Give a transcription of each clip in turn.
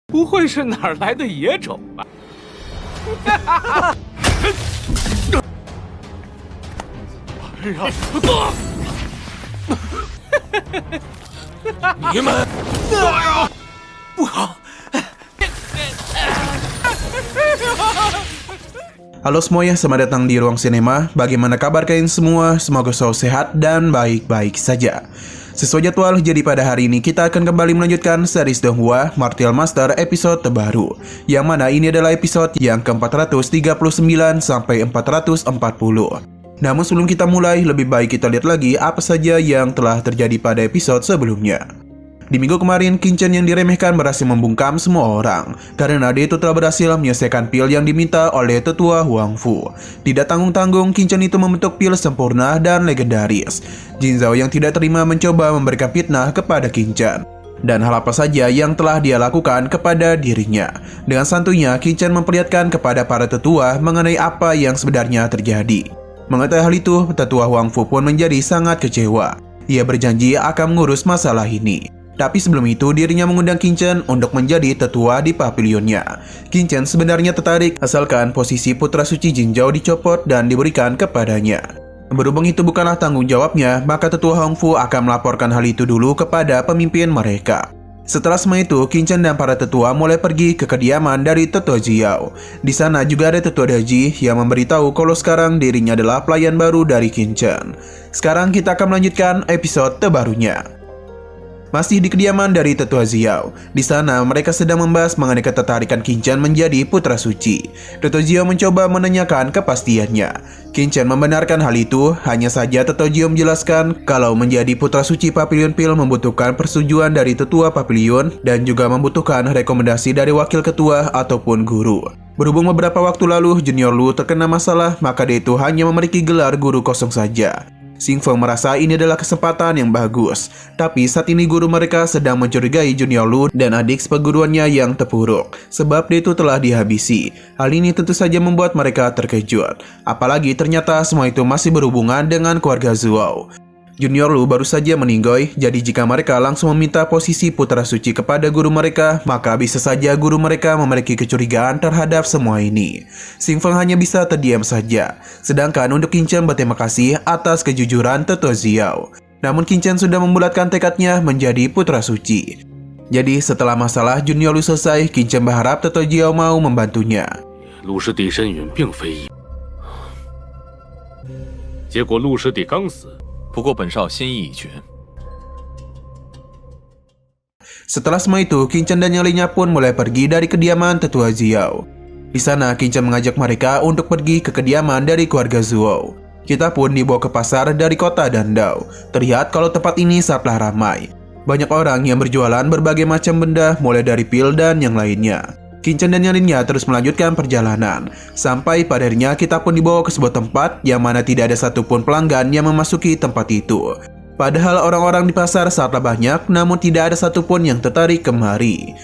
不会是哪儿来的野种吧？哎呀！你们，不好！Halo semuanya, selamat datang di Ruang Sinema. Bagaimana kabar kalian semua? Semoga selalu sehat dan baik-baik saja. Sesuai jadwal, jadi pada hari ini kita akan kembali melanjutkan series Donghua Martial Master episode terbaru, yang mana ini adalah episode yang ke-439 sampai 440. Namun sebelum kita mulai, lebih baik kita lihat lagi apa saja yang telah terjadi pada episode sebelumnya. Di minggu kemarin, Qin Chen yang diremehkan berhasil membungkam semua orang karena dia itu telah berhasil menyelesaikan pil yang diminta oleh tetua Huang Fu. Tidak tanggung-tanggung, Qin Chen itu membentuk pil sempurna dan legendaris. Jin Zhao yang tidak terima mencoba memberikan fitnah kepada Qin Chen. Dan hal apa saja yang telah dia lakukan kepada dirinya. Dengan santuinya, Qin Chen memperlihatkan kepada para tetua mengenai apa yang sebenarnya terjadi. Mengetahui hal itu, tetua Huang Fu pun menjadi sangat kecewa. Ia berjanji akan mengurus masalah ini. Tapi sebelum itu, dirinya mengundang Qin Chen untuk menjadi tetua di pavilionnya. Qin Chen sebenarnya tertarik asalkan posisi putra suci Jin Zhao dicopot dan diberikan kepadanya. Berhubung itu bukanlah tanggung jawabnya, maka tetua Huang Fu akan melaporkan hal itu dulu kepada pemimpin mereka. Setelah semua itu, Qin Chen dan para tetua mulai pergi ke kediaman dari tetua Jiao. Di sana juga ada tetua Daji yang memberitahu kalau sekarang dirinya adalah pelayan baru dari Qin Chen. Sekarang kita akan melanjutkan episode terbarunya. Masih di kediaman dari tetua Jiao. Di sana mereka sedang membahas mengenai ketertarikan Qin Chen menjadi putra suci. Tetua Jiao mencoba menanyakan kepastiannya. Qin Chen membenarkan hal itu, hanya saja tetua Jiao menjelaskan kalau menjadi putra suci Pavilion Pil membutuhkan persetujuan dari tetua Pavilion dan juga membutuhkan rekomendasi dari wakil ketua ataupun guru. Berhubung beberapa waktu lalu Junior Lu terkena masalah, maka dia itu hanya memiliki gelar guru kosong saja. Xing Feng merasa ini adalah kesempatan yang bagus. Tapi saat ini guru mereka sedang mencurigai Junior Lu dan adik seperguruannya yang terpuruk, sebab dia itu telah dihabisi. Hal ini tentu saja membuat mereka terkejut. Apalagi ternyata semua itu masih berhubungan dengan keluarga Zuo. Junior Lu baru saja meninggoy, jadi jika mereka langsung meminta posisi putra suci kepada guru mereka, maka bisa saja guru mereka memiliki kecurigaan terhadap semua ini. Xing Feng hanya bisa terdiam saja. Sedangkan untuk Qin Chen berterima kasih atas kejujuran tetua Jiao. Namun Qin Chen sudah membulatkan tekadnya menjadi putra suci. Jadi setelah masalah Junior Lu selesai, Qin Chen berharap tetua Jiao mau membantunya. Lu Shidi Shen Yun并非一，结果陆师弟刚死。不过本少心意已决。 Setelah semua itu, Qin Chen dan yang lainnya pun mulai pergi dari kediaman tetua Jiao. Di sana, Qin Chen mengajak mereka untuk pergi ke kediaman dari keluarga Zuo. Kita pun dibawa ke pasar dari kota Dandao. Terlihat kalau tempat ini sangatlah ramai. Banyak orang yang berjualan berbagai macam benda, mulai dari pil dan yang lainnya. Qin Chen dan yang lainnya terus melanjutkan perjalanan. Sampai pada akhirnya kita pun dibawa ke sebuah tempat yang mana tidak ada satupun pelanggan yang memasuki tempat itu. Padahal orang-orang di pasar sangatlah banyak, namun tidak ada satupun yang tertarik kemari.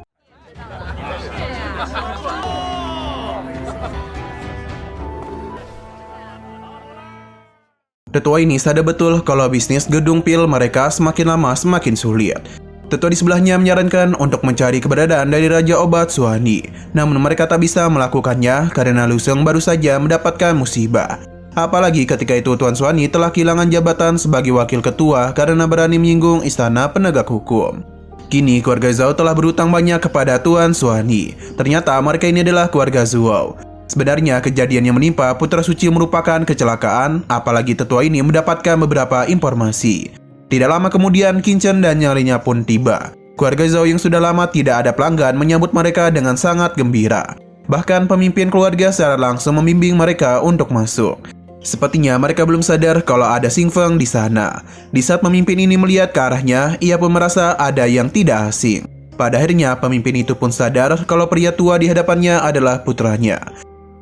Tetua ini sadar betul kalau bisnis gedung pil mereka semakin lama semakin sulit. Tetua di sebelahnya menyarankan untuk mencari keberadaan dari Raja Obat Suani. Namun mereka tak bisa melakukannya karena Lu Sheng baru saja mendapatkan musibah. Apalagi ketika itu Tuan Suani telah kehilangan jabatan sebagai wakil ketua karena berani menyinggung istana penegak hukum. Kini keluarga Zhao telah berutang banyak kepada Tuan Suani. Ternyata mereka ini adalah keluarga Zuo. Sebenarnya kejadian yang menimpa putra suci merupakan kecelakaan, apalagi tetua ini mendapatkan beberapa informasi. Tidak lama kemudian, Qin Chen dan yang lainnya pun tiba. Keluarga Zhao yang sudah lama tidak ada pelanggan menyambut mereka dengan sangat gembira. Bahkan pemimpin keluarga secara langsung membimbing mereka untuk masuk. Sepertinya mereka belum sadar kalau ada Xing Feng di sana. Di saat pemimpin ini melihat ke arahnya, ia pun merasa ada yang tidak asing. Pada akhirnya pemimpin itu pun sadar kalau pria tua di hadapannya adalah putranya.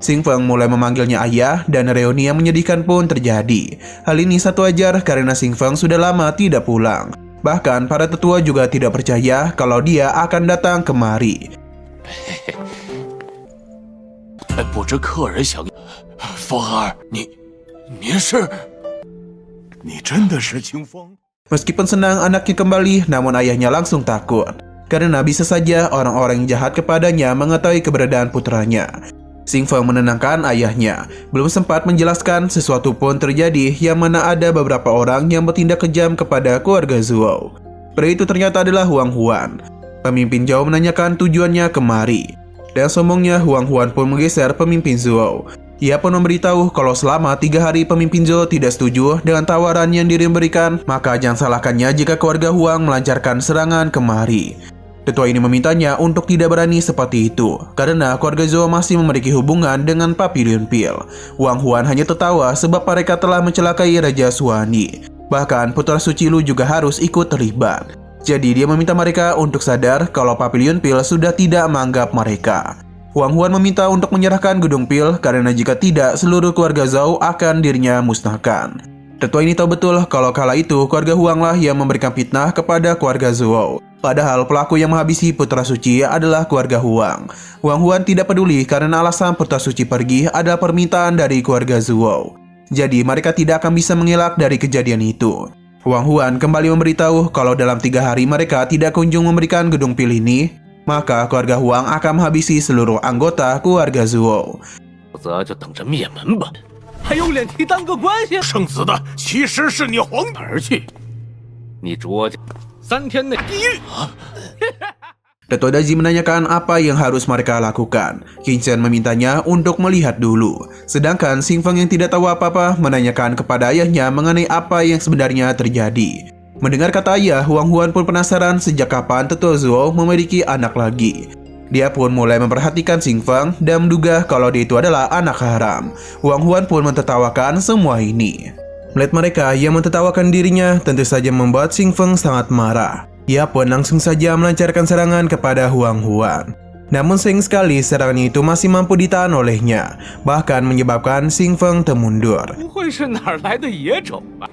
Xing Feng mulai memanggilnya ayah dan reuni yang menyedihkan pun terjadi. Hal ini satu wajar karena Xing Feng sudah lama tidak pulang. Bahkan para tetua juga tidak percaya kalau dia akan datang kemari. 不知客人想，风儿，您是？你真的是清风？ Meskipun senang anaknya kembali, namun ayahnya langsung takut. karena bisa saja orang-orang yang jahat kepadanya mengetahui keberadaan putranya. Xing Feng menenangkan ayahnya, belum sempat menjelaskan sesuatu pun terjadi yang mana ada beberapa orang yang bertindak kejam kepada keluarga Zhou. Pria itu ternyata adalah Huang Huan. Pemimpin Zhou menanyakan tujuannya kemari, dan sombongnya Huang Huan pun menggeser pemimpin Zhou. Ia pun memberitahu kalau selama 3 hari pemimpin Zhou tidak setuju dengan tawaran yang diberikan, maka jangan salahkannya jika keluarga Huang melancarkan serangan kemari. Tetua ini memintanya untuk tidak berani seperti itu, karena keluarga Zhou masih memiliki hubungan dengan Papillon Pill. Huang Huan hanya tertawa sebab mereka telah mencelakai Raja Suani. Bahkan putra suci Lu juga harus ikut terlibat. Jadi dia meminta mereka untuk sadar kalau Papillon Pill sudah tidak menganggap mereka. Huang Huan meminta untuk menyerahkan gedung Pil karena jika tidak seluruh keluarga Zhou akan dirinya musnahkan. Tetua ini tahu betul kalau kala itu keluarga Huang lah yang memberikan fitnah kepada keluarga Zhou. Padahal pelaku yang menghabisi putra suci adalah keluarga Huang. Huang Huan tidak peduli karena alasan putra suci pergi adalah permintaan dari keluarga Zhou. Jadi mereka tidak akan bisa mengelak dari kejadian itu. Huang Huan kembali memberitahu kalau dalam 3 hari mereka tidak kunjung memberikan gedung Pil ini, maka keluarga Huang akan menghabisi seluruh anggota keluarga Zhou. 否则就等着灭门吧。还有脸提当个关系？生死的其实是你皇而去，你卓家3天内地狱。 Dato' Daji menanyakan apa yang harus mereka lakukan. Qin Chen memintanya untuk melihat dulu. Sedangkan Xing Feng yang tidak tahu apa-apa menanyakan kepada ayahnya mengenai apa yang sebenarnya terjadi. Mendengar kata ayah, Huang Huan pun penasaran sejak kapan Tetua Zhou memiliki anak lagi. Dia pun mulai memperhatikan Xing Feng dan menduga kalau dia itu adalah anak haram. Huang Huan pun mentertawakan semua ini. Melihat mereka yang mentertawakan dirinya tentu saja membuat Xing Feng sangat marah. Ia pun langsung saja melancarkan serangan kepada Huang Huan. Namun sayang sekali serangan itu masih mampu ditahan olehnya, bahkan menyebabkan Xing Feng termundur. 不会是哪儿来的野种吧？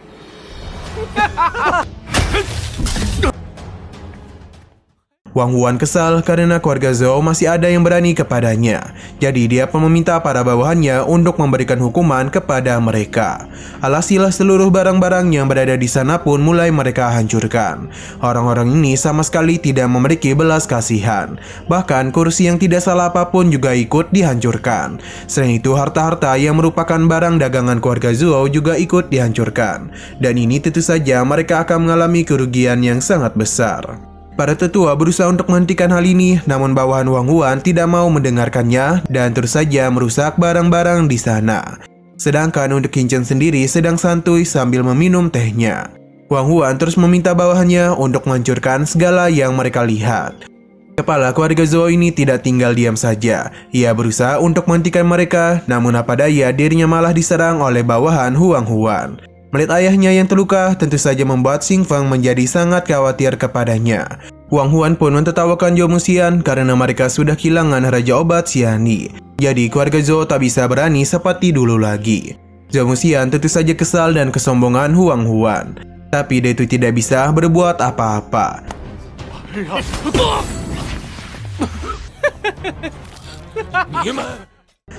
Huang Huan kesal karena keluarga Zhou masih ada yang berani kepadanya. Jadi dia pun meminta para bawahannya untuk memberikan hukuman kepada mereka. Alhasil seluruh barang-barang yang berada di sana pun mulai mereka hancurkan. Orang-orang ini sama sekali tidak memiliki belas kasihan. Bahkan kursi yang tidak salah apapun juga ikut dihancurkan. Selain itu harta-harta yang merupakan barang dagangan keluarga Zhou juga ikut dihancurkan. Dan ini tentu saja mereka akan mengalami kerugian yang sangat besar. Para tetua berusaha untuk menghentikan hal ini, namun bawahan Huang Huan tidak mau mendengarkannya dan terus saja merusak barang-barang di sana. Sedangkan untuk Qin Chen sendiri sedang santuy sambil meminum tehnya. Huang Huan terus meminta bawahannya untuk menghancurkan segala yang mereka lihat. Kepala keluarga Zhou ini tidak tinggal diam saja. Ia berusaha untuk menghentikan mereka, namun apa daya dirinya malah diserang oleh bawahan Huang Huan. Melihat ayahnya yang terluka, tentu saja membuat Xing Feng menjadi sangat khawatir kepadanya. Huang Huan pun mentertawakan Zhou Muxian karena mereka sudah kehilangan Raja Obat Xiani. Jadi keluarga Zhou tak bisa berani seperti dulu lagi. Zhou Muxian tentu saja kesal dan kesombongan Huang Huan. Tapi dia itu tidak bisa berbuat apa-apa.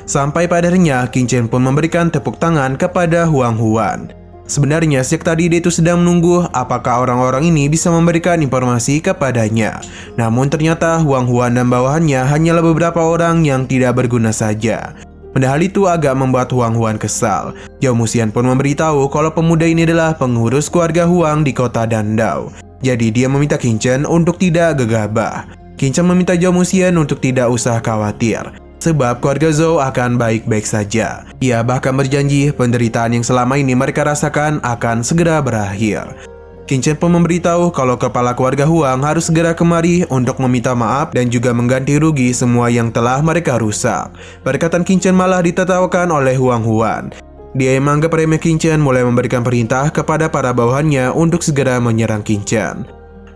Sampai pada akhirnya, Qin Chen pun memberikan tepuk tangan kepada Huang Huan. Sebenarnya sejak tadi dia itu sedang menunggu apakah orang-orang ini bisa memberikan informasi kepadanya. Namun ternyata Huang Huan dan bawahannya hanyalah beberapa orang yang tidak berguna saja. Padahal itu agak membuat Huang Huan kesal. Zhou Muxian pun memberitahu kalau pemuda ini adalah pengurus keluarga Huang di kota Dandao. Jadi dia meminta Qin Chen untuk tidak gegabah. Qin Chen meminta Zhou Muxian untuk tidak usah khawatir, sebab keluarga Zhou akan baik-baik saja. Ia bahkan berjanji penderitaan yang selama ini mereka rasakan akan segera berakhir. Qin Chen pun memberitahu kalau kepala keluarga Huang harus segera kemari untuk meminta maaf dan juga mengganti rugi semua yang telah mereka rusak. Perkataan Qin Chen malah ditertawakan oleh Huang Huan. Dia yang menganggap remeh Qin Chen mulai memberikan perintah kepada para bawahannya untuk segera menyerang Qin Chen.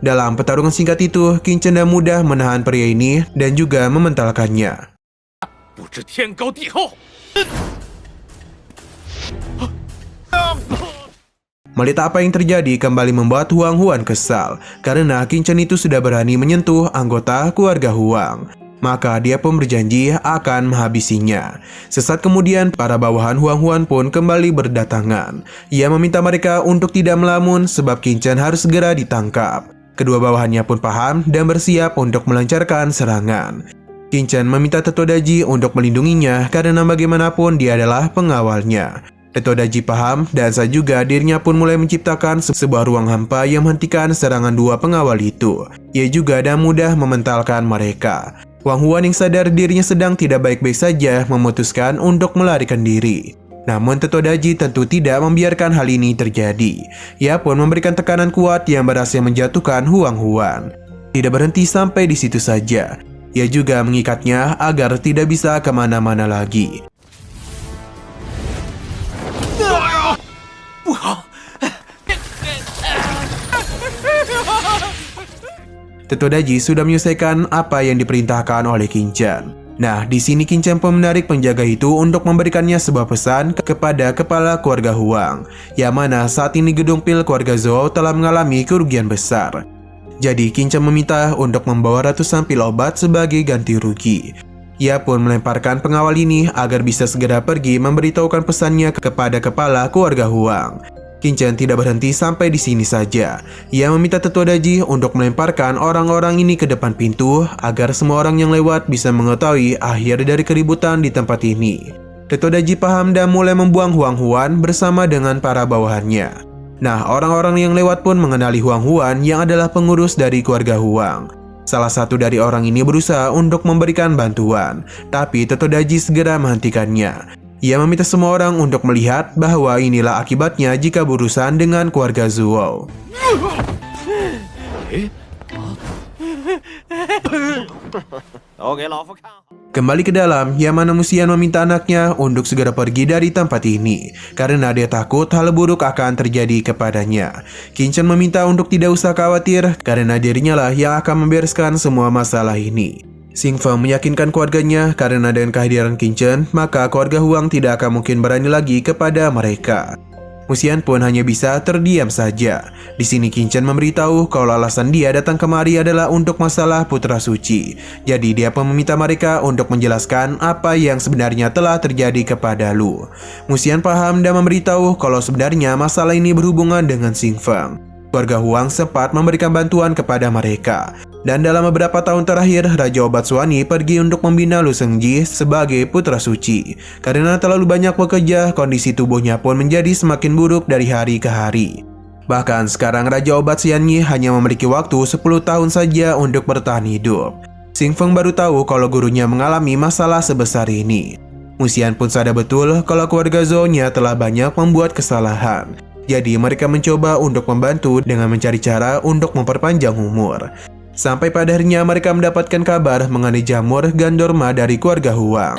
Dalam pertarungan singkat itu, Qin Chen dan mudah menahan pria ini dan juga mementalkannya. 不知天高地厚。 Melihat apa yang terjadi kembali membuat Huang Huan kesal karena Qin Chen itu sudah berani menyentuh anggota keluarga Huang. Maka dia pun berjanji akan menghabisinya. Sesaat kemudian para bawahan Huang Huan pun kembali berdatangan. Ia meminta mereka untuk tidak melamun sebab Qin Chen harus segera ditangkap. Kedua bawahannya pun paham dan bersiap untuk melancarkan serangan. Qingchen meminta Tetua Daji untuk melindunginya karena bagaimanapun dia adalah pengawalnya. Tetua Daji paham dan saat juga dirinya pun mulai menciptakan sebuah ruang hampa yang menghentikan serangan dua pengawal itu. Ia juga dan mudah mementalkan mereka. Wang Huan yang sadar dirinya sedang tidak baik-baik saja memutuskan untuk melarikan diri. Namun Tetua Daji tentu tidak membiarkan hal ini terjadi. Ia pun memberikan tekanan kuat yang berhasil menjatuhkan Huang Huan. Tidak berhenti sampai di situ saja. Ia juga mengikatnya agar tidak bisa kemana-mana lagi. Tetua Daji sudah menyelesaikan apa yang diperintahkan oleh Qingchen. Nah, di sini Qingchen pun menarik penjaga itu untuk memberikannya sebuah pesan kepada kepala keluarga Huang, yang mana saat ini gedung pil keluarga Zhou telah mengalami kerugian besar. Jadi Qingchen meminta untuk membawa ratusan pil obat sebagai ganti rugi. Ia pun melemparkan pengawal ini agar bisa segera pergi memberitahukan pesannya kepada kepala keluarga Huang. Qingchen tidak berhenti sampai di sini saja. Ia meminta Tetua Daji untuk melemparkan orang-orang ini ke depan pintu agar semua orang yang lewat bisa mengetahui akhir dari keributan di tempat ini. Tetua Daji paham dan mulai membuang Huang Huan bersama dengan para bawahannya. Nah, orang-orang yang lewat pun mengenali Huang Huan yang adalah pengurus dari keluarga Huang. Salah satu dari orang ini berusaha untuk memberikan bantuan, tapi Tetua Daji segera menghentikannya. Ia meminta semua orang untuk melihat bahwa inilah akibatnya jika berurusan dengan keluarga Zhou. Kembali ke dalam, Yamana Musian meminta anaknya untuk segera pergi dari tempat ini karena dia takut hal buruk akan terjadi kepadanya. Qingchen meminta untuk tidak usah khawatir karena dirinya lah yang akan membereskan semua masalah ini. Xing Feng meyakinkan keluarganya karena dengan kehadiran Qingchen, maka keluarga Huang tidak akan mungkin berani lagi kepada mereka. Musian pun hanya bisa terdiam saja. Di sini Qingchen memberitahu kalau alasan dia datang kemari adalah untuk masalah Putra Suci. Jadi dia pun meminta mereka untuk menjelaskan apa yang sebenarnya telah terjadi kepada Lu. Musian paham dan memberitahu kalau sebenarnya masalah ini berhubungan dengan Xing Feng. Keluarga Huang sempat memberikan bantuan kepada mereka. Dan dalam beberapa tahun terakhir, Raja Obat Suani pergi untuk membina Lu Shengji sebagai putra suci. Karena terlalu banyak bekerja, kondisi tubuhnya pun menjadi semakin buruk dari hari ke hari. Bahkan sekarang Raja Obat Xianyi hanya memiliki waktu 10 tahun saja untuk bertahan hidup. Xing Feng baru tahu kalau gurunya mengalami masalah sebesar ini. Musian pun sadar betul kalau keluarga Zhou-nya telah banyak membuat kesalahan. Jadi mereka mencoba untuk membantu dengan mencari cara untuk memperpanjang umur. Sampai pada akhirnya mereka mendapatkan kabar mengenai jamur Gandorma dari keluarga Huang.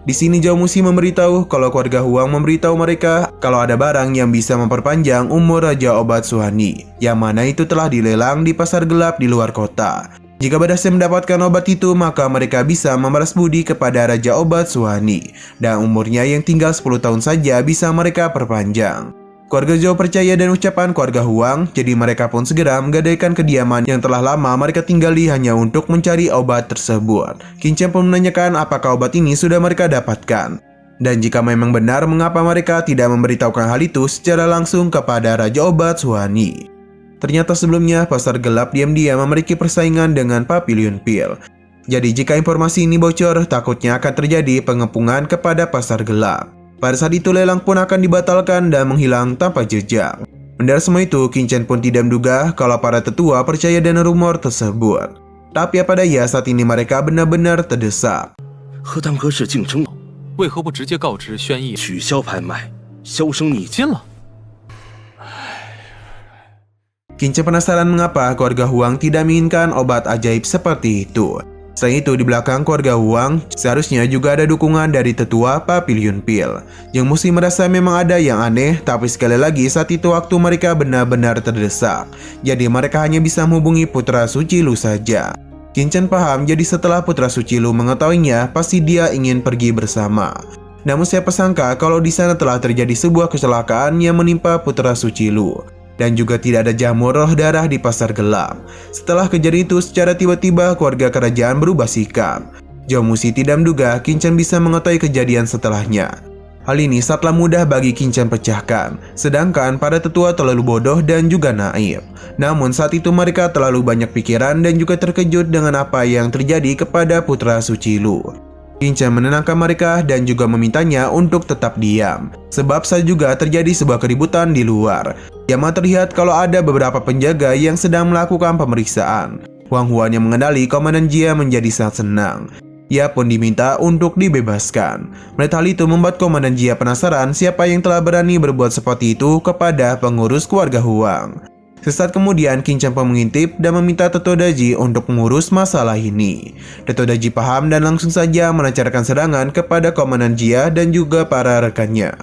Di sini Zhou Muxi memberitahu kalau keluarga Huang memberitahu mereka kalau ada barang yang bisa memperpanjang umur Raja Obat Suani, yang mana itu telah dilelang di pasar gelap di luar kota. Jika berhasil mendapatkan obat itu, maka mereka bisa membalas budi kepada Raja Obat Suani, dan umurnya yang tinggal 10 tahun saja bisa mereka perpanjang. Keluarga Zhou percaya dan ucapan keluarga Huang, jadi mereka pun segera menggadaikan kediaman yang telah lama mereka tinggali hanya untuk mencari obat tersebut. Qingchen pun menanyakan apakah obat ini sudah mereka dapatkan. Dan jika memang benar, mengapa mereka tidak memberitahukan hal itu secara langsung kepada Raja Obat Suani. Ternyata sebelumnya pasar gelap diam-diam memiliki persaingan dengan Papiliun Pil. Jadi jika informasi ini bocor, takutnya akan terjadi pengepungan kepada pasar gelap. Pada saat itu lelang pun akan dibatalkan dan menghilang tanpa jejak. Mendengar semua itu, Qingchen pun tidak menduga kalau para tetua percaya dengan rumor tersebut. Tapi apa daya saat ini mereka benar-benar terdesak. Qingchen penasaran mengapa keluarga Huang tidak menginginkan obat ajaib seperti itu. Selain itu, di belakang keluarga Huang, seharusnya juga ada dukungan dari tetua Papiliun Pil. Yang Muxi merasa memang ada yang aneh, tapi sekali lagi saat itu waktu mereka benar-benar terdesak. Jadi mereka hanya bisa menghubungi Putra Suci Lu saja. Qingchen paham, jadi setelah Putra Suci Lu mengetahuinya, pasti dia ingin pergi bersama. Namun siapa sangka kalau di sana telah terjadi sebuah kecelakaan yang menimpa Putra Suci Lu. Dan juga tidak ada jamur roh darah di pasar gelap. Setelah kejadian itu, secara tiba-tiba keluarga kerajaan berubah sikap. Zhou Muxi tidak menduga Qingchen bisa mengetahui kejadian setelahnya. Hal ini sangatlah mudah bagi Qin Chen pecahkan, sedangkan para tetua terlalu bodoh dan juga naif. Namun saat itu mereka terlalu banyak pikiran dan juga terkejut dengan apa yang terjadi kepada putra suci Lu. Qin Chen menenangkan mereka dan juga memintanya untuk tetap diam, sebab saat juga terjadi sebuah keributan di luar. Yang terlihat kalau ada beberapa penjaga yang sedang melakukan pemeriksaan. Huang Huan yang mengendali Komandan Jia menjadi sangat senang. Ia pun diminta untuk dibebaskan. Melihat hal itu membuat Komandan Jia penasaran siapa yang telah berani berbuat seperti itu kepada pengurus keluarga Huang. Sesaat kemudian Qin Chen pun mengintip dan meminta Tetua Daji untuk mengurus masalah ini. Tetua Daji paham dan langsung saja melancarkan serangan kepada Komandan Jia dan juga para rekannya.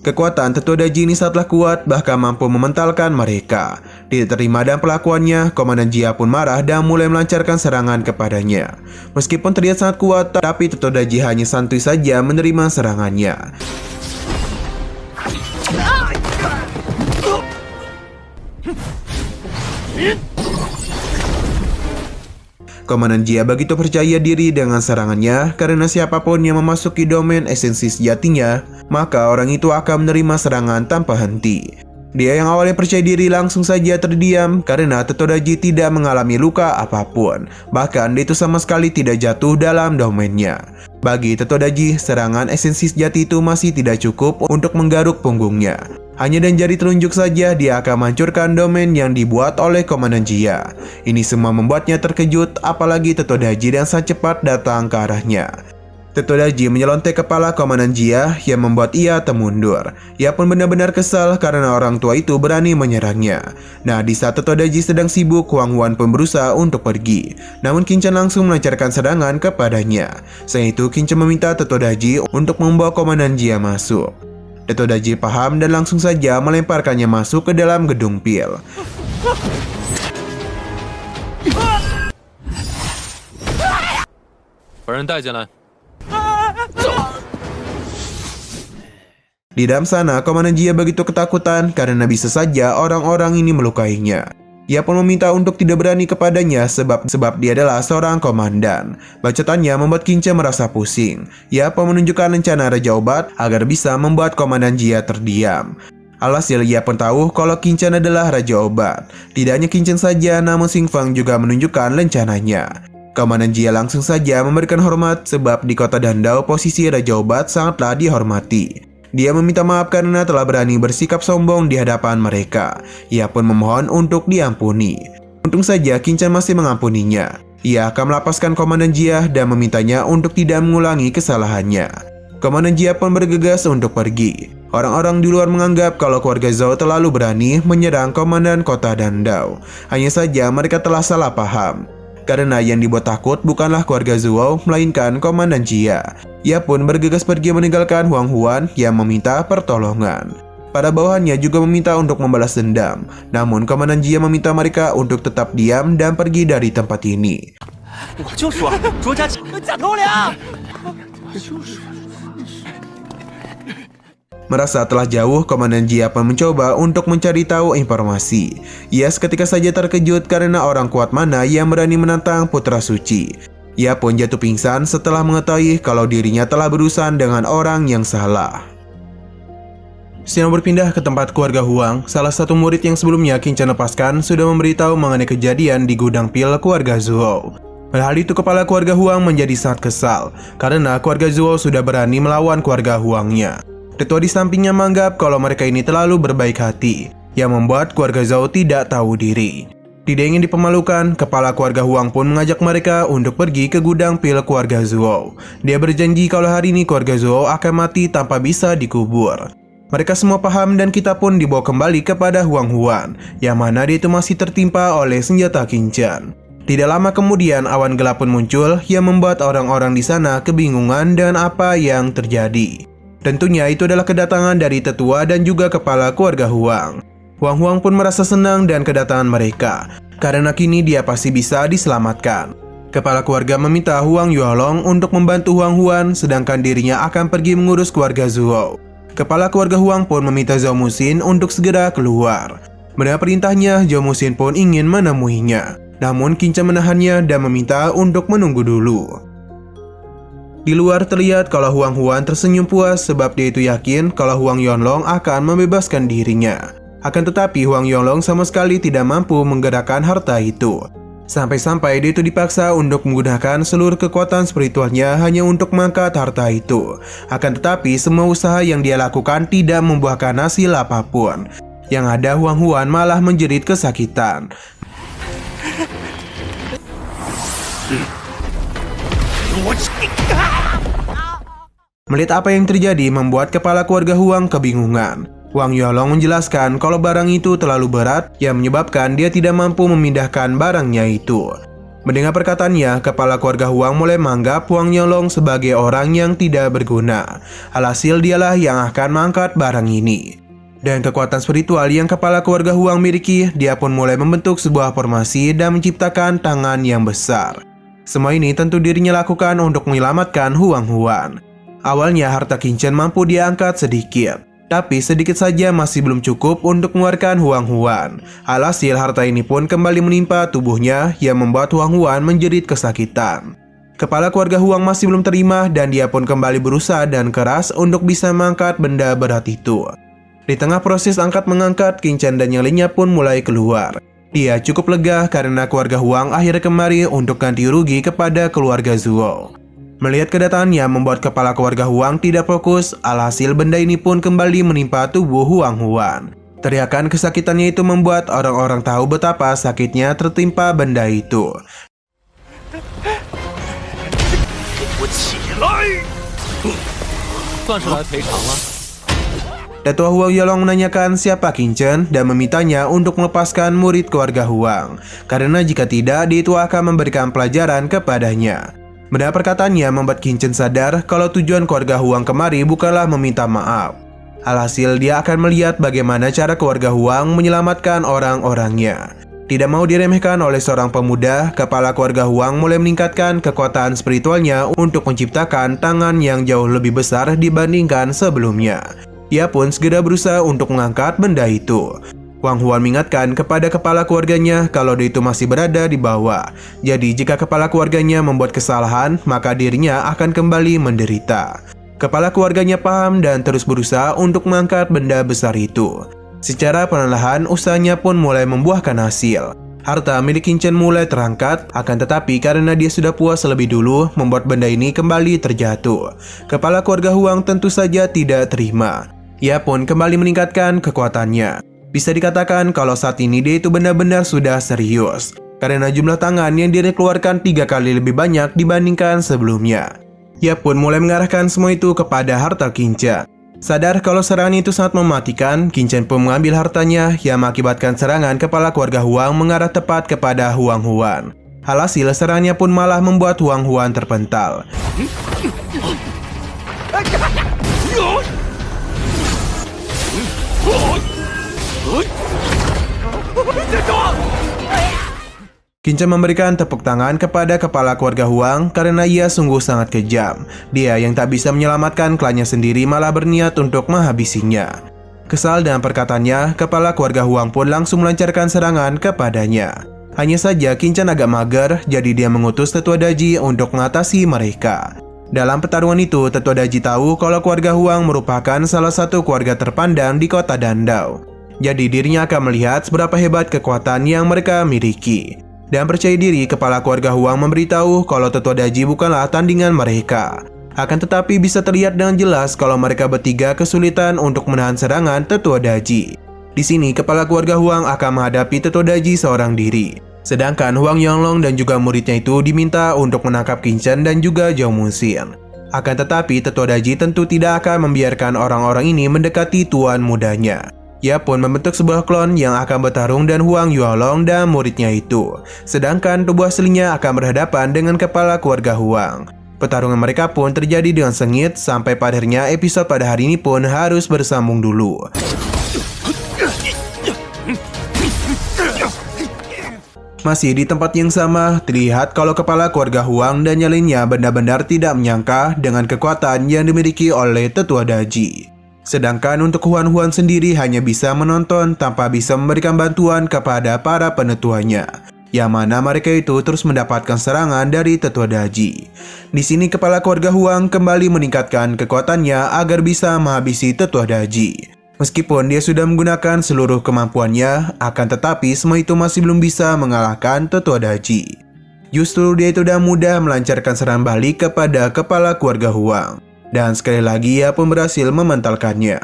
Kekuatan Tetua Daji ini sangatlah kuat, bahkan mampu mementalkan mereka. Tidak terima dan pelakuannya, Komandan Jia pun marah dan mulai melancarkan serangan kepadanya. Meskipun terlihat sangat kuat, tapi Tetua Daji hanya santuy saja menerima serangannya. Komandan Jia begitu percaya diri dengan serangannya karena siapapun yang memasuki domain esensi sejatinya, maka orang itu akan menerima serangan tanpa henti. Dia yang awalnya percaya diri langsung saja terdiam karena Tetua Daji tidak mengalami luka apapun. Bahkan dia itu sama sekali tidak jatuh dalam domainnya. Bagi Tetua Daji, serangan esensi sejati itu masih tidak cukup untuk menggaruk punggungnya. Hanya dengan jari telunjuk saja dia akan menghancurkan domain yang dibuat oleh Komandan Jia. Ini semua membuatnya terkejut, apalagi Tetua Daji yang sangat cepat datang ke arahnya. Tetua Daji menyelontek kepala Komandan Jia yang membuat ia termundur. Ia pun benar-benar kesal karena orang tua itu berani menyerangnya. Nah, di saat Tetua Daji sedang sibuk, Huang Huan pun berusaha untuk pergi. Namun Qin Chen langsung melancarkan serangan kepadanya. Selain itu, Qin Chen meminta Tetua Daji untuk membawa Komandan Jia masuk. Tetua Daji paham dan langsung saja melemparkannya masuk ke dalam gedung pil. Di dalam sana, Komandan Jia begitu ketakutan karena bisa saja orang-orang ini melukainya. Ia pun meminta untuk tidak berani kepadanya sebab dia adalah seorang komandan. Bacotannya membuat Qin Chen merasa pusing. Ia pun menunjukkan rencana Raja Obat agar bisa membuat Komandan Jia terdiam. Alhasil ia pun tahu kalau Qin Chen adalah Raja Obat. Tidak hanya Qin Chen saja, namun Xing Fang juga menunjukkan rencananya. Komandan Jia langsung saja memberikan hormat sebab di kota Dandao posisi Raja Obat sangatlah dihormati. Dia meminta maaf karena telah berani bersikap sombong di hadapan mereka. Ia pun memohon untuk diampuni. Untung saja Qin Chen masih mengampuninya. Ia akan melepaskan Komandan Jia dan memintanya untuk tidak mengulangi kesalahannya. Komandan Jia pun bergegas untuk pergi. Orang-orang di luar menganggap kalau keluarga Zhou terlalu berani menyerang Komandan Kota Dandao. Hanya saja mereka telah salah paham. Karena yang dibuat takut bukanlah keluarga Zhou, melainkan Komandan Jia. Ia pun bergegas pergi meninggalkan Huang Huan yang meminta pertolongan. Para bawahannya juga meminta untuk membalas dendam. Namun Komandan Jia meminta mereka untuk tetap diam dan pergi dari tempat ini. Merasa telah jauh, Komandan Jia pun mencoba untuk mencari tahu informasi. Ia seketika saja terkejut karena orang kuat mana yang berani menantang Putra Suci. Ia pun jatuh pingsan setelah mengetahui kalau dirinya telah berurusan dengan orang yang salah. Setelah berpindah ke tempat keluarga Huang, salah satu murid yang sebelumnya Qin Chen lepaskan sudah memberitahu mengenai kejadian di gudang pil keluarga Zhou. Hal itu kepala keluarga Huang menjadi sangat kesal karena keluarga Zhou sudah berani melawan keluarga Huangnya. Tetua di sampingnya menganggap kalau mereka ini terlalu berbaik hati, yang membuat keluarga Zhou tidak tahu diri. Tidak ingin dipermalukan, kepala keluarga Huang pun mengajak mereka untuk pergi ke gudang pil keluarga Zhou. Dia berjanji kalau hari ini keluarga Zhou akan mati tanpa bisa dikubur. Mereka semua paham dan kita pun dibawa kembali kepada Huang Huan, yang mana dia itu masih tertimpa oleh senjata Qin Chen. Tidak lama kemudian awan gelap pun muncul yang membuat orang-orang di sana kebingungan dengan apa yang terjadi. Tentunya itu adalah kedatangan dari tetua dan juga kepala keluarga Huang. Huang Huang pun merasa senang dan kedatangan mereka, karena kini dia pasti bisa diselamatkan. Kepala keluarga meminta Huang Yuolong untuk membantu Huang Huan, sedangkan dirinya akan pergi mengurus keluarga Zhou. Kepala keluarga Huang pun meminta Zhou Muxin untuk segera keluar. Mendengar perintahnya, Zhou Muxin pun ingin menemuinya. Namun Qin Chen menahannya dan meminta untuk menunggu dulu. Di luar terlihat kalau Huang Huan tersenyum puas sebab dia itu yakin kalau Huang Yonglong akan membebaskan dirinya. Akan tetapi Huang Yonglong sama sekali tidak mampu menggerakkan harta itu. Sampai-sampai dia itu dipaksa untuk menggunakan seluruh kekuatan spiritualnya hanya untuk mengangkat harta itu. Akan tetapi semua usaha yang dia lakukan tidak membuahkan hasil apapun. Yang ada Huang Huan malah menjerit kesakitan. Melihat apa yang terjadi membuat kepala keluarga Huang kebingungan. Huang Yonglong menjelaskan kalau barang itu terlalu berat yang menyebabkan dia tidak mampu memindahkan barangnya itu. Mendengar perkataannya, kepala keluarga Huang mulai menganggap Huang Yonglong sebagai orang yang tidak berguna. Alhasil dialah yang akan mengangkat barang ini. Dan kekuatan spiritual yang kepala keluarga Huang miliki, dia pun mulai membentuk sebuah formasi dan menciptakan tangan yang besar. Semua ini tentu dirinya lakukan untuk menyelamatkan Huang Huan. Awalnya harta Qin Chen mampu diangkat sedikit, tapi sedikit saja masih belum cukup untuk mengeluarkan Huang Huan. Alhasil harta ini pun kembali menimpa tubuhnya yang membuat Huang Huan menjerit kesakitan. Kepala keluarga Huang masih belum terima dan dia pun kembali berusaha dan keras untuk bisa mengangkat benda berat itu. Di tengah proses angkat-mengangkat, Qin Chen dan yang lainnya pun mulai keluar. Dia cukup lega karena keluarga Huang akhirnya kemari untuk ganti rugi kepada keluarga Zuo. Melihat kedatangannya membuat kepala keluarga Huang tidak fokus, alhasil benda ini pun kembali menimpa tubuh Huang Huan. Teriakan kesakitannya itu membuat orang-orang tahu betapa sakitnya tertimpa benda itu. Tetua Huang Yonglong menanyakan siapa Qin Chen dan memintanya untuk melepaskan murid keluarga Huang, karena jika tidak dia itu akan memberikan pelajaran kepadanya. Mendengar perkataannya membuat Qin Chen sadar kalau tujuan keluarga Huang kemari bukanlah meminta maaf. Alhasil dia akan melihat bagaimana cara keluarga Huang menyelamatkan orang-orangnya. Tidak mau diremehkan oleh seorang pemuda, kepala keluarga Huang mulai meningkatkan kekuatan spiritualnya untuk menciptakan tangan yang jauh lebih besar dibandingkan sebelumnya. Ia pun segera berusaha untuk mengangkat benda itu. Huang Huan mengingatkan kepada kepala keluarganya kalau dia itu masih berada di bawah. Jadi jika kepala keluarganya membuat kesalahan, maka dirinya akan kembali menderita. Kepala keluarganya paham dan terus berusaha untuk mengangkat benda besar itu. Secara perlahan usahanya pun mulai membuahkan hasil. Harta milik Qin Chen mulai terangkat, akan tetapi karena dia sudah puas lebih dulu, membuat benda ini kembali terjatuh. Kepala keluarga Huang tentu saja tidak terima. Ia pun kembali meningkatkan kekuatannya. Bisa dikatakan kalau saat ini dia itu benar-benar sudah serius, karena jumlah tangan yang dia keluarkan 3 kali lebih banyak dibandingkan sebelumnya. Ia pun mulai mengarahkan semua itu kepada harta Qin Chen. Sadar kalau serangan itu sangat mematikan, Qin Chen pun mengambil hartanya yang mengakibatkan serangan kepala keluarga Huang mengarah tepat kepada Huang Huan. Alhasil serangannya pun malah membuat Huang Huan terpental. Qin Chen memberikan tepuk tangan kepada kepala keluarga Huang karena ia sungguh sangat kejam. Dia yang tak bisa menyelamatkan klannya sendiri malah berniat untuk menghabisinya. Kesal dengan perkataannya, kepala keluarga Huang pun langsung melancarkan serangan kepadanya. Hanya saja Qin Chen agak mager, jadi dia mengutus Tetua Daji untuk mengatasi mereka. Dalam pertarungan itu, Tetua Daji tahu kalau keluarga Huang merupakan salah satu keluarga terpandang di kota Dandao. Jadi dirinya akan melihat seberapa hebat kekuatan yang mereka miliki. Dan percaya diri, kepala keluarga Huang memberitahu kalau Tetua Daji bukanlah tandingan mereka. Akan tetapi bisa terlihat dengan jelas kalau mereka bertiga kesulitan untuk menahan serangan Tetua Daji. Di sini kepala keluarga Huang akan menghadapi Tetua Daji seorang diri. Sedangkan Huang Yonglong dan juga muridnya itu diminta untuk menangkap Qin Chen dan juga Zhao Muxin. Akan tetapi Tetua Daji tentu tidak akan membiarkan orang-orang ini mendekati tuan mudanya. Ia pun membentuk sebuah klon yang akan bertarung dengan Huang Yuanlong dan muridnya itu. Sedangkan tubuh aslinya akan berhadapan dengan kepala keluarga Huang. Pertarungan mereka pun terjadi dengan sengit sampai pada akhirnya episode pada hari ini pun harus bersambung dulu. Masih di tempat yang sama, terlihat kalau kepala keluarga Huang dan yang lainnya benar-benar tidak menyangka dengan kekuatan yang dimiliki oleh Tetua Daji. Sedangkan untuk Huan Huan sendiri hanya bisa menonton tanpa bisa memberikan bantuan kepada para penetuanya. yang mana mereka itu terus mendapatkan serangan dari tetua Daji. Di sini kepala keluarga Huang kembali meningkatkan kekuatannya agar bisa menghabisi tetua Daji. Meskipun dia sudah menggunakan seluruh kemampuannya, akan tetapi semua itu masih belum bisa mengalahkan tetua Daji. Justru dia itu sudah mudah melancarkan serangan balik kepada kepala keluarga Huang. Dan sekali lagi ia pun berhasil mementalkannya.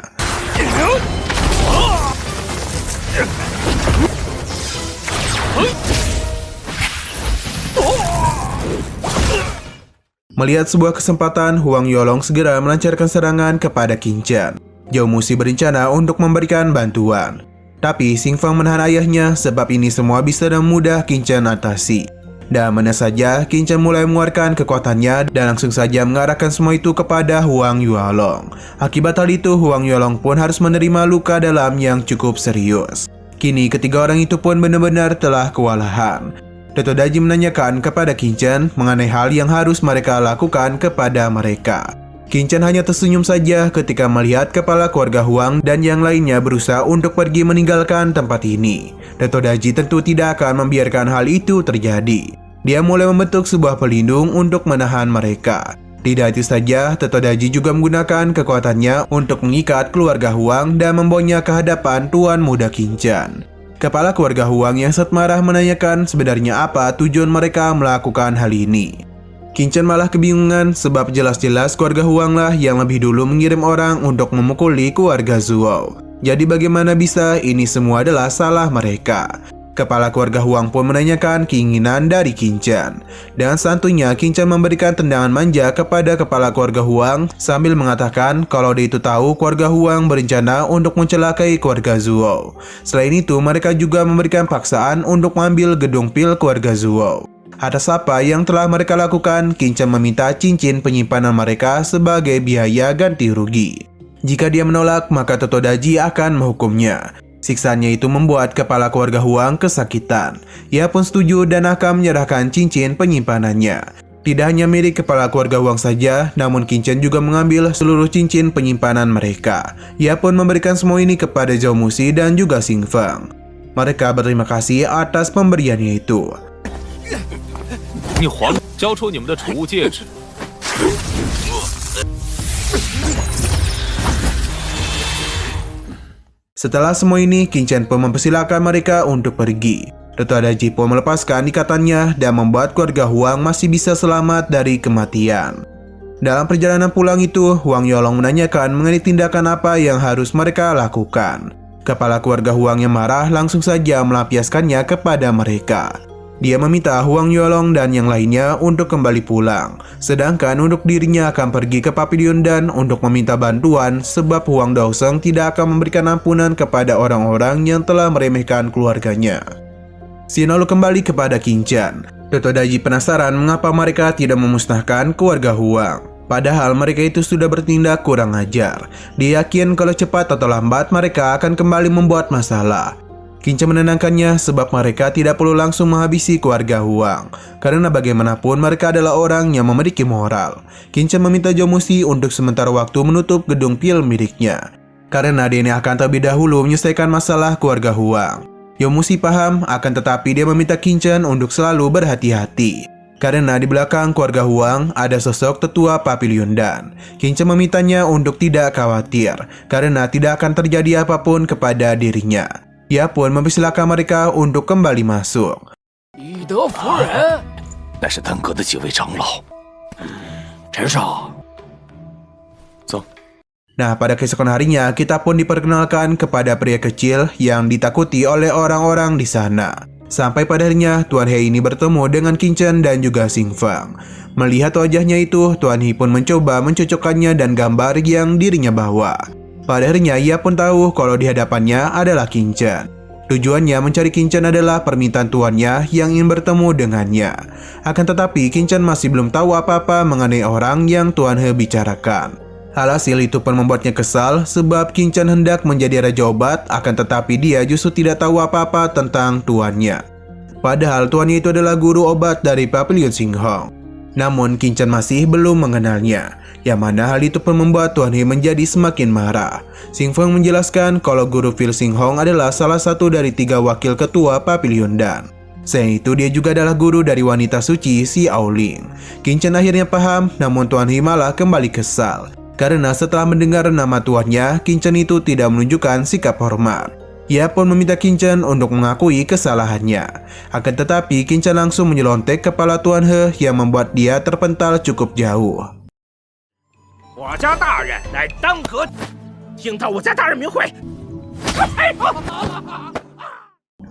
Melihat sebuah kesempatan, Huang Yolong segera melancarkan serangan kepada Qin Chen. Zhao Muxi berencana untuk memberikan bantuan. Tapi Xing Fang menahan ayahnya sebab ini semua bisa dengan mudah Qin Chen atasi. Dan mana saja Qin Chen mulai mengeluarkan kekuatannya dan langsung saja mengarahkan semua itu kepada Huang Yolong. Akibat hal itu, Huang Yolong pun harus menerima luka dalam yang cukup serius. Kini ketiga orang itu pun benar-benar telah kewalahan. Tetua Daji menanyakan kepada Qin Chen mengenai hal yang harus mereka lakukan kepada mereka. Qin Chen hanya tersenyum saja ketika melihat kepala keluarga Huang dan yang lainnya berusaha untuk pergi meninggalkan tempat ini. Tetua Daji tentu tidak akan membiarkan hal itu terjadi. Dia mulai membentuk sebuah pelindung untuk menahan mereka. Tidak itu saja, Tetua Daji juga menggunakan kekuatannya untuk mengikat keluarga Huang dan membawanya ke hadapan Tuan Muda Qin Chen. Kepala keluarga Huang yang sangat marah menanyakan sebenarnya apa tujuan mereka melakukan hal ini. Qin Chen malah kebingungan sebab jelas-jelas keluarga Huang lah yang lebih dulu mengirim orang untuk memukuli keluarga Zhuo. Jadi bagaimana bisa ini semua adalah salah mereka? Kepala keluarga Huang pun menanyakan keinginan dari Qin Chen. Dan santunya Qin Chen memberikan tendangan manja kepada kepala keluarga Huang sambil mengatakan kalau dia itu tahu keluarga Huang berencana untuk mencelakai keluarga Zhuo. Selain itu, mereka juga memberikan paksaan untuk mengambil gedung pil keluarga Zhuo. Atas apa yang telah mereka lakukan, Qin Chen meminta cincin penyimpanan mereka sebagai biaya ganti rugi. Jika dia menolak, maka Tetua Daji akan menghukumnya. Siksanya itu membuat kepala keluarga Huang kesakitan. Ia pun setuju dan akan menyerahkan cincin penyimpanannya. Tidak hanya milik kepala keluarga Huang saja, namun Qin Chen juga mengambil seluruh cincin penyimpanan mereka. Ia pun memberikan semua ini kepada Zhao Muxi dan juga Xing Fang. Mereka berterima kasih atas pemberiannya itu. 你还交出你们的储物戒指。 Setelah semua ini, Qin Chen pun mempersilahkan mereka untuk pergi. Tetua Daji pun melepaskan ikatannya dan membuat keluarga Huang masih bisa selamat dari kematian. Dalam perjalanan pulang itu, Huang Yolong menanyakan mengenai tindakan apa yang harus mereka lakukan. Kepala keluarga Huang yang marah langsung saja melampiaskannya kepada mereka. Dia meminta Huang Yolong dan yang lainnya untuk kembali pulang. Sedangkan untuk dirinya akan pergi ke Papilion Dan untuk meminta bantuan sebab Huang Daoseng tidak akan memberikan ampunan kepada orang-orang yang telah meremehkan keluarganya. Scene lalu kembali kepada Qin Chen. Tetua Daji penasaran mengapa mereka tidak memusnahkan keluarga Huang. Padahal mereka itu sudah bertindak kurang ajar. Dia yakin kalau cepat atau lambat mereka akan kembali membuat masalah. Qin Chen menenangkannya sebab mereka tidak perlu langsung menghabisi keluarga Huang. Karena bagaimanapun mereka adalah orang yang memiliki moral. Qin Chen meminta Zhao Muxi untuk sementara waktu menutup gedung pil miliknya. Karena dia ini akan terlebih dahulu menyelesaikan masalah keluarga Huang. Zhao Muxi paham, akan tetapi dia meminta Qin Chen untuk selalu berhati-hati. Karena di belakang keluarga Huang ada sosok tetua Papilion Dan. Qin Chen memintanya untuk tidak khawatir, karena tidak akan terjadi apapun kepada dirinya. Ia pun mempersilahkan mereka untuk kembali masuk. 以德服人，那是丹阁的几位长老。陈少，走。 Nah, pada keesokan harinya, kita pun diperkenalkan kepada pria kecil yang ditakuti oleh orang-orang di sana. Sampai pada harinya, Tuan He ini bertemu dengan Qin Chen dan juga Xing Fang. Melihat wajahnya itu, Tuan He pun mencoba mencocokkannya dan gambar yang dirinya bawa. Pada harinya, ia pun tahu kalau di hadapannya adalah Qin Chen. Tujuannya mencari Qin Chen adalah permintaan tuannya yang ingin bertemu dengannya. Akan tetapi, Qin Chen masih belum tahu apa-apa mengenai orang yang Tuan He bicarakan. Alhasil itu pun membuatnya kesal sebab Qin Chen hendak menjadi Raja Obat, akan tetapi dia justru tidak tahu apa-apa tentang tuannya. Padahal tuannya itu adalah guru obat dari Papilion Xinghong. Namun Qin Chen masih belum mengenalnya, yang mana hal itu pun membuat Tuan He menjadi semakin marah. Xing Feng menjelaskan kalau guru Phil Xinghong adalah salah satu dari 3 wakil ketua Papilion Dan. Selain itu, dia juga adalah guru dari wanita suci si Aoling. Qin Chen akhirnya paham, namun Tuan He malah kembali kesal. Karena setelah mendengar nama tuannya, Qin Chen itu tidak menunjukkan sikap hormat. Ia pun meminta Qin Chen untuk mengakui kesalahannya. Akan tetapi, Qin Chen langsung menyelontek kepala Tuan He yang membuat dia terpental cukup jauh. 我家大人来当和，听到我家大人名讳。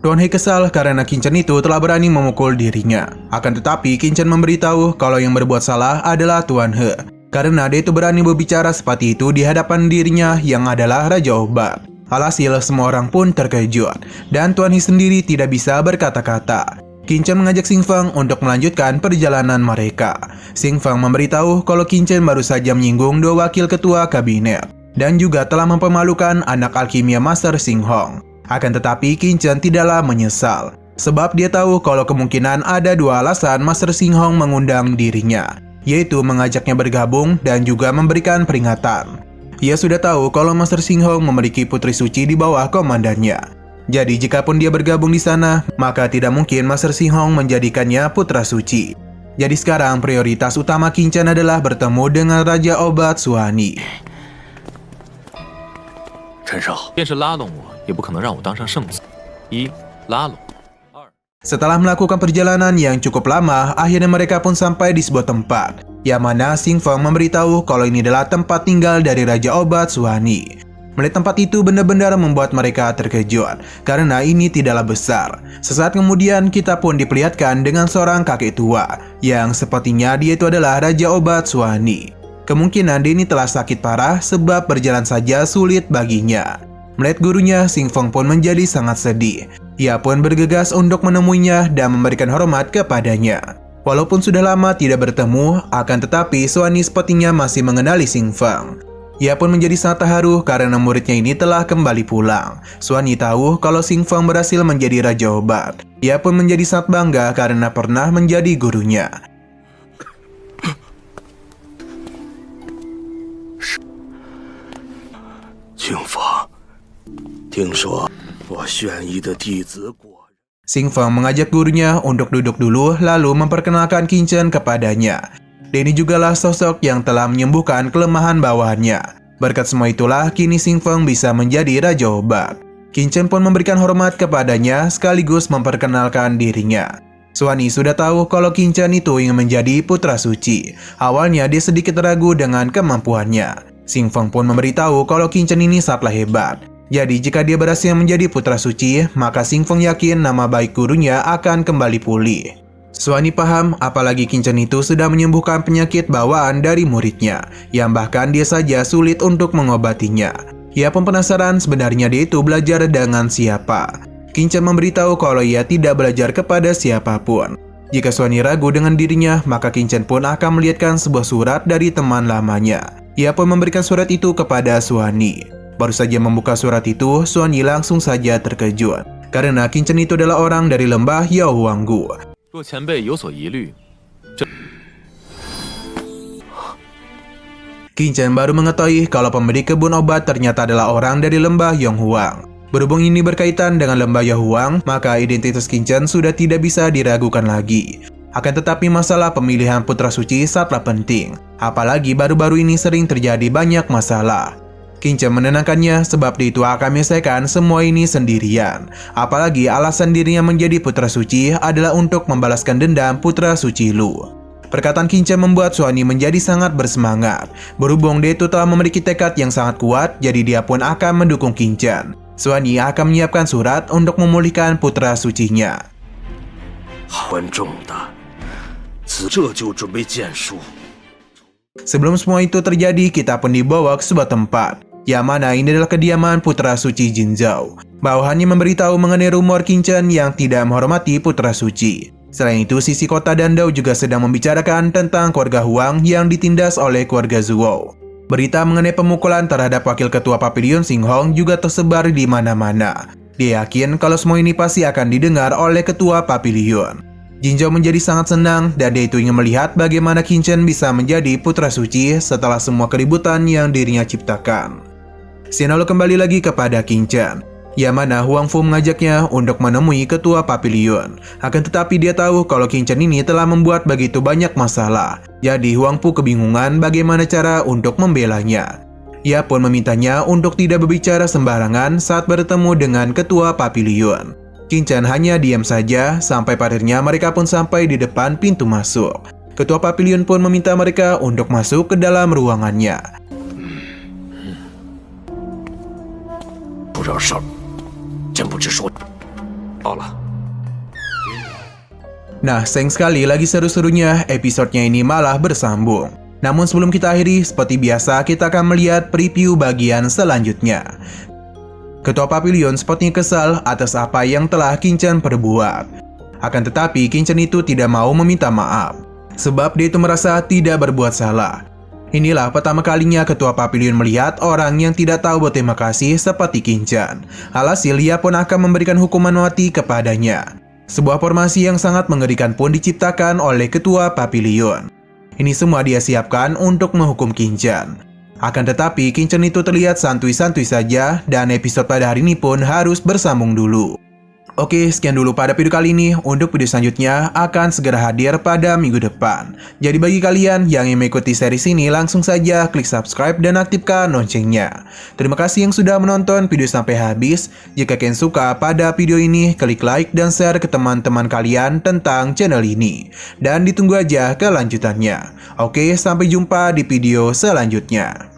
Tuan He kesal karena Qin Chen itu telah berani memukul dirinya. Akan tetapi, Qin Chen memberitahu kalau yang berbuat salah adalah Tuan He. Karena dia itu berani berbicara seperti itu di hadapan dirinya yang adalah Raja Obat. Alhasil, semua orang pun terkejut. Dan Tuan He sendiri tidak bisa berkata-kata. Qin Chen mengajak Xing Feng untuk melanjutkan perjalanan mereka. Xing Feng memberitahu kalau Qin Chen baru saja menyinggung 2 wakil ketua kabinet. Dan juga telah mempermalukan anak alkimia Master Xing Hong. Akan tetapi, Qin Chen tidaklah menyesal. Sebab dia tahu kalau kemungkinan ada 2 alasan Master Xing Hong mengundang dirinya. Yaitu mengajaknya bergabung dan juga memberikan peringatan. Ia sudah tahu kalau Master Xing Hong memiliki putri suci di bawah komandannya. Jadi jikapun dia bergabung di sana, maka tidak mungkin Master Xing Hong menjadikannya putra suci. Jadi sekarang prioritas utama Qin Chen adalah bertemu dengan Raja Obat Suhani. 陈少， 便是拉拢我，也不可能让我当上圣子。一拉拢， Setelah melakukan perjalanan yang cukup lama, akhirnya mereka pun sampai di sebuah tempat, yang mana Xing Feng memberitahu kalau ini adalah tempat tinggal dari Raja Obat Suhani. Melihat tempat itu benar-benar membuat mereka terkejut, karena ini tidaklah besar. Sesaat kemudian kita pun diperlihatkan dengan seorang kakek tua, yang sepertinya dia itu adalah Raja Obat Suhani. Kemungkinan dia ini telah sakit parah sebab berjalan saja sulit baginya. Melihat gurunya, Xing Feng pun menjadi sangat sedih. Ia pun bergegas untuk menemuinya dan memberikan hormat kepadanya. Walaupun sudah lama tidak bertemu, akan tetapi Suhani sepertinya masih mengenali Xing Feng. Ia pun menjadi sangat terharu karena muridnya ini telah kembali pulang. Suhani tahu kalau Xing Feng berhasil menjadi Raja Obat. Ia pun menjadi sangat bangga karena pernah menjadi gurunya. Xing Feng，听说我轩一的弟子果。 Xing Feng mengajak gurunya untuk duduk dulu lalu memperkenalkan Qin Chen kepadanya. Dan ini jugalah sosok yang telah menyembuhkan kelemahan bawahannya. Berkat semua itulah kini Xing Feng bisa menjadi Raja Obat. Qin Chen pun memberikan hormat kepadanya sekaligus memperkenalkan dirinya. Suhani sudah tahu kalau Qin Chen itu ingin menjadi putra suci. Awalnya dia sedikit ragu dengan kemampuannya. Xing Feng pun memberitahu kalau Qin Chen ini sangatlah hebat. Jadi jika dia berhasil menjadi putra suci, maka Xing Feng yakin nama baik gurunya akan kembali pulih. Suhani paham apalagi Qin Chen itu sudah menyembuhkan penyakit bawaan dari muridnya, yang bahkan dia saja sulit untuk mengobatinya. Ia pun penasaran sebenarnya dia itu belajar dengan siapa. Qin Chen memberitahu kalau ia tidak belajar kepada siapapun. Jika Suhani ragu dengan dirinya, maka Qin Chen pun akan melihatkan sebuah surat dari teman lamanya. Ia pun memberikan surat itu kepada Suhani. Baru saja membuka surat itu, Suhani langsung saja terkejut. Karena Qin Chen itu adalah orang dari lembah Yao Huanggu. 若前辈有所疑虑， Qin Chen baru mengetahui kalau pemberi kebun obat ternyata adalah orang dari lembah Yonghuang. Berhubung ini berkaitan dengan lembah Yonghuang, maka identitas Qin Chen sudah tidak bisa diragukan lagi. Akan tetapi masalah pemilihan putra suci sangatlah penting. Apalagi baru-baru ini sering terjadi banyak masalah. Qin Chen menenangkannya sebab dia itu akan menyelesaikan semua ini sendirian. Apalagi alasan dirinya menjadi putra suci adalah untuk membalaskan dendam putra suci Lu. Perkataan Qin Chen membuat Suhani menjadi sangat bersemangat. Berhubung dia itu telah memiliki tekad yang sangat kuat, jadi dia pun akan mendukung Qin Chen. Suhani akan menyiapkan surat untuk memulihkan putra sucinya. 观众的，这就准备剑术。 Sebelum semua itu terjadi, kita pun dibawa ke sebuah tempat, yang mana ini adalah kediaman putra suci Jin Zhao. Bawahannya memberitahu mengenai rumor Qin Chen yang tidak menghormati putra suci. Selain itu, sisi kota Dandao juga sedang membicarakan tentang keluarga Huang yang ditindas oleh keluarga Zhuo. Berita mengenai pemukulan terhadap wakil ketua Pavilion Xing Hong juga tersebar di mana-mana. Dia yakin kalau semua ini pasti akan didengar oleh ketua Pavilion. Jin Zhao menjadi sangat senang dan dia itu ingin melihat bagaimana Qin Chen bisa menjadi putra suci setelah semua keributan yang dirinya ciptakan. Scene lalu kembali lagi kepada Qin Chen. Yang mana Huang Fu mengajaknya untuk menemui ketua Papilion. Akan tetapi dia tahu kalau Qin Chen ini telah membuat begitu banyak masalah. Jadi Huang Fu kebingungan bagaimana cara untuk membelanya. Ia pun memintanya untuk tidak berbicara sembarangan saat bertemu dengan ketua Papilion. Qin Chen hanya diam saja sampai akhirnya mereka pun sampai di depan pintu masuk. Ketua Papilion pun meminta mereka untuk masuk ke dalam ruangannya. 不惹事儿，真不知说。好了， Nah, sayang sekali lagi seru-serunya episodenya ini malah bersambung. Namun sebelum kita akhiri, seperti biasa kita akan melihat preview bagian selanjutnya. Ketua Papilion sepertinya kesal atas apa yang telah Qin Chen perbuat. Akan tetapi Qin Chen itu tidak mau meminta maaf, sebab dia itu merasa tidak berbuat salah. Inilah pertama kalinya Ketua Papilion melihat orang yang tidak tahu berterima kasih seperti Qin Chen. Alhasil ia pun akan memberikan hukuman mati kepadanya. Sebuah formasi yang sangat mengerikan pun diciptakan oleh Ketua Papilion. Ini semua dia siapkan untuk menghukum Qin Chen. Akan tetapi Qin Chen itu terlihat santuy-santuy saja dan episode pada hari ini pun harus bersambung dulu. Oke, sekian dulu pada video kali ini. Untuk video selanjutnya akan segera hadir pada minggu depan. Jadi bagi kalian yang ingin mengikuti series ini, langsung saja klik subscribe dan aktifkan loncengnya. Terima kasih yang sudah menonton video sampai habis. Jika kalian suka pada video ini, klik like dan share ke teman-teman kalian tentang channel ini. Dan ditunggu aja kelanjutannya. Oke, sampai jumpa di video selanjutnya.